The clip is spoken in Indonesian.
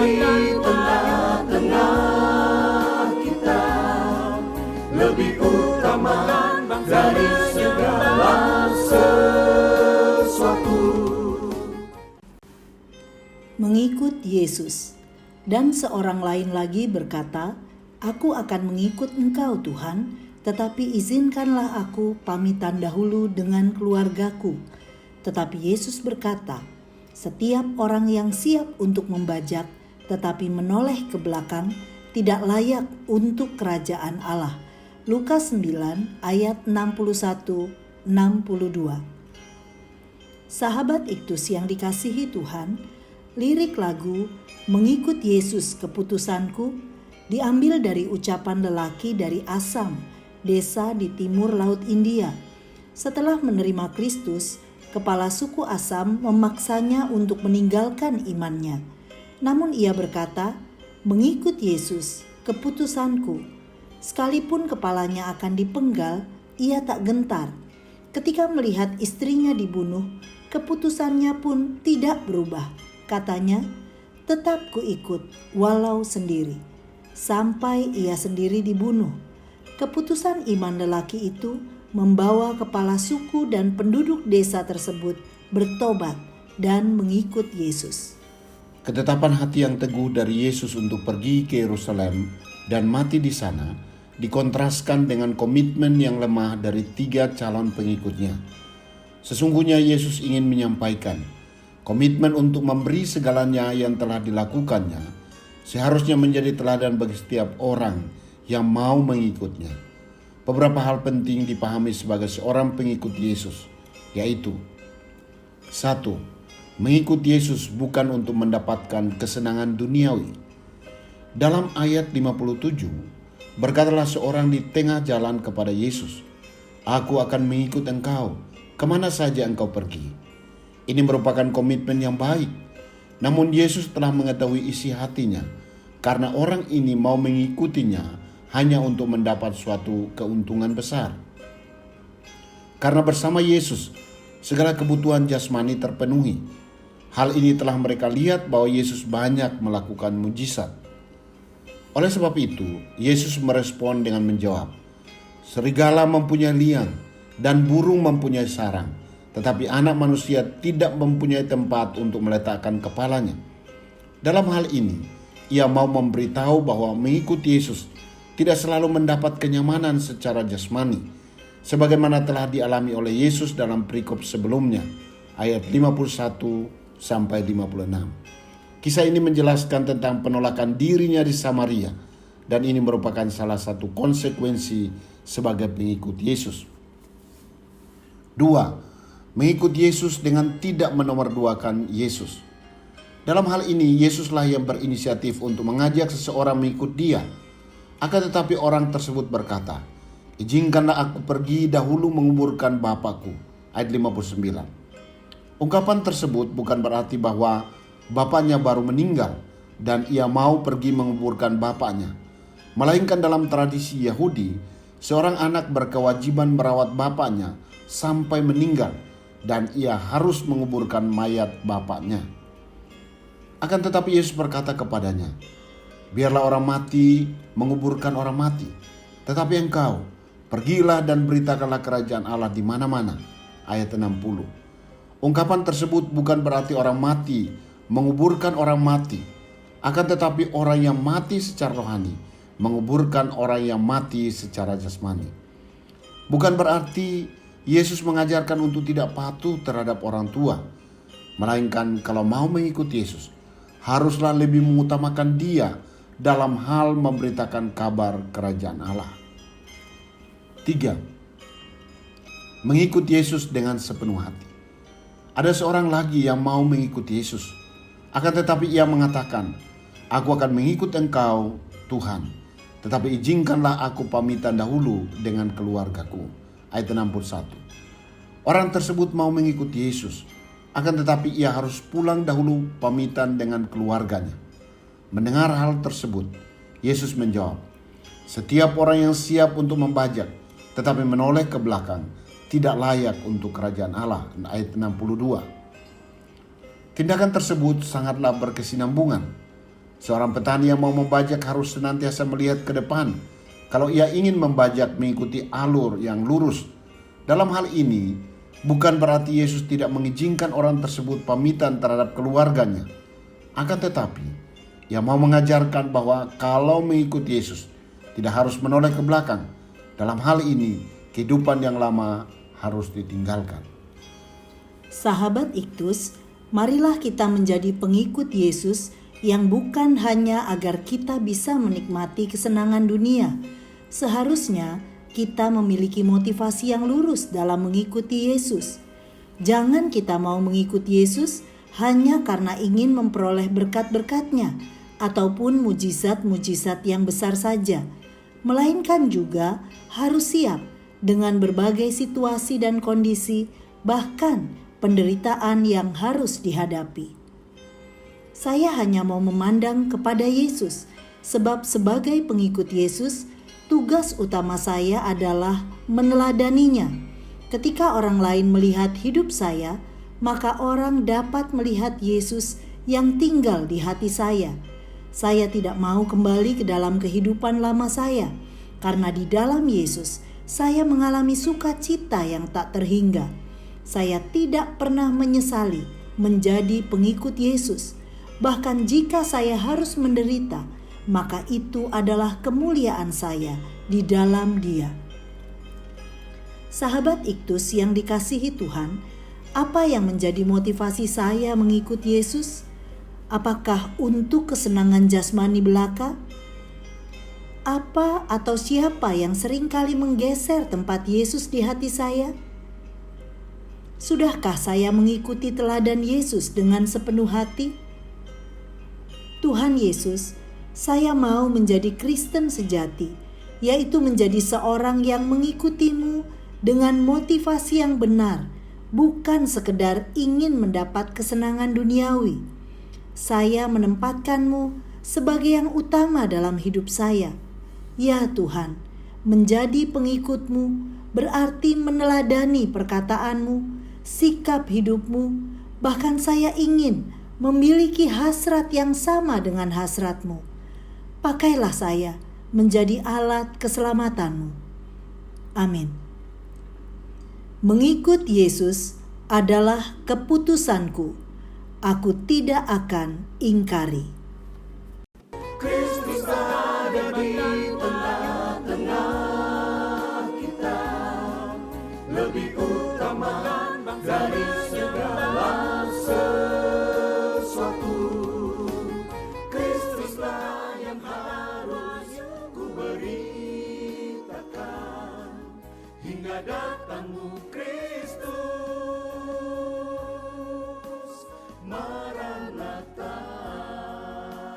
di tengah-tengah kita, lebih utama dari segala sesuatu. Mengikut Yesus. Dan seorang lain lagi berkata, "Aku akan mengikut Engkau Tuhan, tetapi izinkanlah aku pamitan dahulu dengan keluargaku." Tetapi Yesus berkata, "Setiap orang yang siap untuk membajak tetapi menoleh ke belakang tidak layak untuk kerajaan Allah." Lukas 9 ayat 61-62. Sahabat Iktus yang dikasihi Tuhan, lirik lagu "Mengikut Yesus Keputusanku" diambil dari ucapan lelaki dari Assam, desa di timur Laut India. Setelah menerima Kristus, kepala suku Assam memaksanya untuk meninggalkan imannya. Namun ia berkata, "Mengikut Yesus, keputusanku." Sekalipun kepalanya akan dipenggal, ia tak gentar. Ketika melihat istrinya dibunuh, keputusannya pun tidak berubah. Katanya, "Tetap kuikut walau sendiri," sampai ia sendiri dibunuh. Keputusan iman lelaki itu membawa kepala suku dan penduduk desa tersebut bertobat dan mengikut Yesus. Ketetapan hati yang teguh dari Yesus untuk pergi ke Yerusalem dan mati di sana dikontraskan dengan komitmen yang lemah dari 3 calon pengikutnya. Sesungguhnya Yesus ingin menyampaikan komitmen untuk memberi segalanya yang telah dilakukannya seharusnya menjadi teladan bagi setiap orang yang mau mengikutnya. Beberapa hal penting dipahami sebagai seorang pengikut Yesus, yaitu 1. Mengikut Yesus bukan untuk mendapatkan kesenangan duniawi. Dalam ayat 57, berkatalah seorang di tengah jalan kepada Yesus, "Aku akan mengikut Engkau, kemana saja Engkau pergi." Ini merupakan komitmen yang baik. Namun Yesus telah mengetahui isi hatinya, karena orang ini mau mengikutinya hanya untuk mendapat suatu keuntungan besar. Karena bersama Yesus, segala kebutuhan jasmani terpenuhi. Hal ini telah mereka lihat bahwa Yesus banyak melakukan mujizat. Oleh sebab itu, Yesus merespon dengan menjawab, "Serigala mempunyai liang dan burung mempunyai sarang, tetapi anak manusia tidak mempunyai tempat untuk meletakkan kepalanya." Dalam hal ini, ia mau memberitahu bahwa mengikuti Yesus tidak selalu mendapat kenyamanan secara jasmani, sebagaimana telah dialami oleh Yesus dalam perikop sebelumnya, ayat 51-56. Kisah ini menjelaskan tentang penolakan dirinya di Samaria, dan ini merupakan salah satu konsekuensi sebagai pengikut Yesus. 2. Mengikut Yesus dengan tidak menomorduakan Yesus. Dalam hal ini, Yesuslah yang berinisiatif untuk mengajak seseorang mengikut Dia. Akan tetapi orang tersebut berkata, "Izinkanlah aku pergi dahulu menguburkan Bapakku." Ayat 59. Ungkapan tersebut bukan berarti bahwa bapaknya baru meninggal dan ia mau pergi menguburkan bapaknya. Melainkan dalam tradisi Yahudi, seorang anak berkewajiban merawat bapaknya sampai meninggal, dan ia harus menguburkan mayat bapaknya. Akan tetapi Yesus berkata kepadanya, "Biarlah orang mati menguburkan orang mati, tetapi engkau pergilah dan beritakanlah kerajaan Allah di mana-mana." Ayat 60. Ungkapan tersebut bukan berarti orang mati menguburkan orang mati, akan tetapi orang yang mati secara rohani menguburkan orang yang mati secara jasmani. Bukan berarti Yesus mengajarkan untuk tidak patuh terhadap orang tua, melainkan kalau mau mengikuti Yesus, haruslah lebih mengutamakan Dia dalam hal memberitakan kabar kerajaan Allah. 3. Mengikuti Yesus dengan sepenuh hati. Ada seorang lagi yang mau mengikuti Yesus, akan tetapi ia mengatakan, "Aku akan mengikut Engkau, Tuhan, tetapi izinkanlah aku pamitan dahulu dengan keluargaku." Ayat 61. Orang tersebut mau mengikuti Yesus, akan tetapi ia harus pulang dahulu pamitan dengan keluarganya. Mendengar hal tersebut, Yesus menjawab, "Setiap orang yang siap untuk membajak tetapi menoleh ke belakang tidak layak untuk kerajaan Allah." Ayat 62. Tindakan tersebut sangatlah berkesinambungan. Seorang petani yang mau membajak harus senantiasa melihat ke depan. Kalau ia ingin membajak mengikuti alur yang lurus. Dalam hal ini, bukan berarti Yesus tidak mengizinkan orang tersebut pamitan terhadap keluarganya. Akan tetapi, ia mau mengajarkan bahwa kalau mengikuti Yesus, tidak harus menoleh ke belakang. Dalam hal ini, kehidupan yang lama harus ditinggalkan. Sahabat Iktus, marilah kita menjadi pengikut Yesus yang bukan hanya agar kita bisa menikmati kesenangan dunia. Seharusnya kita memiliki motivasi yang lurus dalam mengikuti Yesus. Jangan kita mau mengikuti Yesus hanya karena ingin memperoleh berkat-berkat-Nya ataupun mujizat-mujizat yang besar saja, melainkan juga harus siap dengan berbagai situasi dan kondisi, bahkan penderitaan yang harus dihadapi. Saya hanya mau memandang kepada Yesus, sebab sebagai pengikut Yesus, tugas utama saya adalah meneladaninya. Ketika orang lain melihat hidup saya, maka orang dapat melihat Yesus yang tinggal di hati saya. Saya tidak mau kembali ke dalam kehidupan lama saya, karena di dalam Yesus saya mengalami sukacita yang tak terhingga. Saya tidak pernah menyesali menjadi pengikut Yesus. Bahkan jika saya harus menderita, maka itu adalah kemuliaan saya di dalam Dia. Sahabat Iktus yang dikasihi Tuhan, apa yang menjadi motivasi saya mengikuti Yesus? Apakah untuk kesenangan jasmani belaka? Apa atau siapa yang seringkali menggeser tempat Yesus di hati saya? Sudahkah saya mengikuti teladan Yesus dengan sepenuh hati? Tuhan Yesus, saya mau menjadi Kristen sejati, yaitu menjadi seorang yang mengikutimu dengan motivasi yang benar, bukan sekedar ingin mendapat kesenangan duniawi. Saya menempatkanmu sebagai yang utama dalam hidup saya. Ya Tuhan, menjadi pengikutmu berarti meneladani perkataanmu, sikap hidupmu, bahkan saya ingin memiliki hasrat yang sama dengan hasratmu. Pakailah saya menjadi alat keselamatanmu. Amin. Mengikut Yesus adalah keputusanku. Aku tidak akan ingkari. Kristus ada di tengah-tengah kita, lebih utama dari segala sesuatu. Kristuslah yang harus ku beritakan hingga datangmu Kristus.